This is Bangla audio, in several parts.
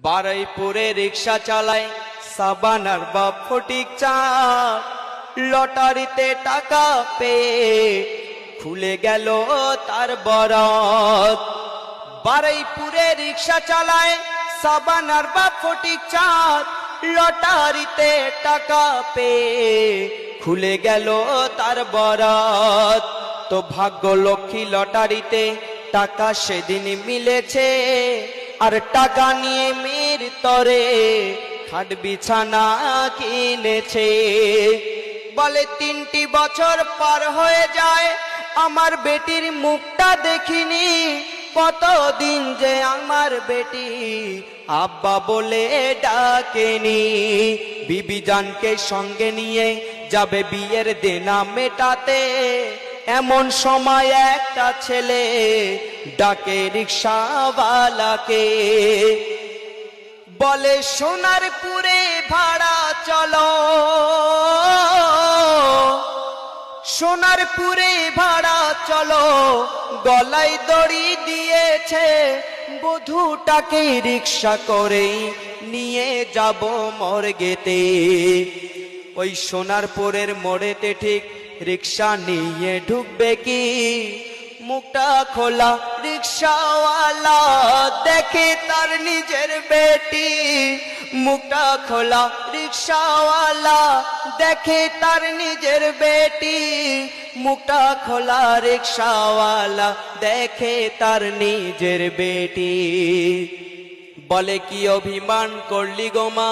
বারুইপুরে রিক্সা চালায় সাবানার বাপ ফটিক চাঁদ। লটারিতে টাকা পেয়ে খুলে গেল তার বরাত। বারুইপুরে রিক্সা চালায় সাবানার বাপ ফটিক চাঁদ। লটারিতে টাকা পেয়ে খুলে গেল তার বরাত। তো ভাগ্য লক্ষ্মী লটারিতে টাকা সেদিন মিলেছে, আর টাকা নিয়ে মেয়ের তরে খাট বিছানা কিনেছে। বলে 3টি বছর পার হয়ে যায় আমার বেটির মুখটা দেখিনি, কতদিন যে আমার বেটি আব্বা বলে ডাকেনি। বিবি জানকে সঙ্গে নিয়ে যাবে বিয়ের দেনা মেটাতে, এমন সময় একটা ছেলে ডাকে রিক্সাওয়ালাকে। বলে সোনারপুরে ভাড়া চলো, সোনারপুরে ভাড়া চলো। গলায় দড়ি দিয়েছে, বধূটাকে রিক্সা করে নিয়ে যাব মর্গেতে। ওই সোনারপুরের মোড়েতে ঠিক রিক্সা নিয়ে ঢুকবে কি, মুখটা খোলা রিক্সাওয়ালা দেখে তার নিজের বেটি। মুখটা খোলা রিক্সাওয়ালা দেখে তার নিজের বেটি। মুখটা খোলা রিক্সাওয়ালা দেখে তার নিজের বেটি। বলে কি অভিমান করলি গো মা,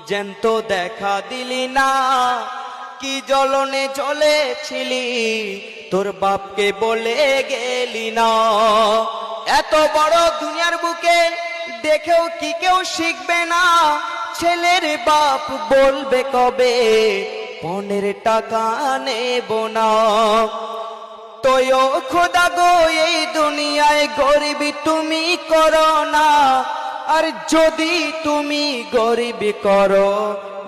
জ্যান্ত দেখা দিলি না। কি জ্বলনে জ্বলেছিলি, তোর বাপকে বলে গেলি না। এত বড় দুনিয়ার বুকে দেখেও কি কেউ শিখবে না। ছেলের বাপ বলবে কবে পনের টাকা নেব না। তোয়ো খোদা গো এই দুনিয়ায় গরিবি তুমি করো না, আর যদি তুমি গরিবি করো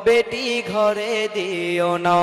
বেটি ঘরে দিও না।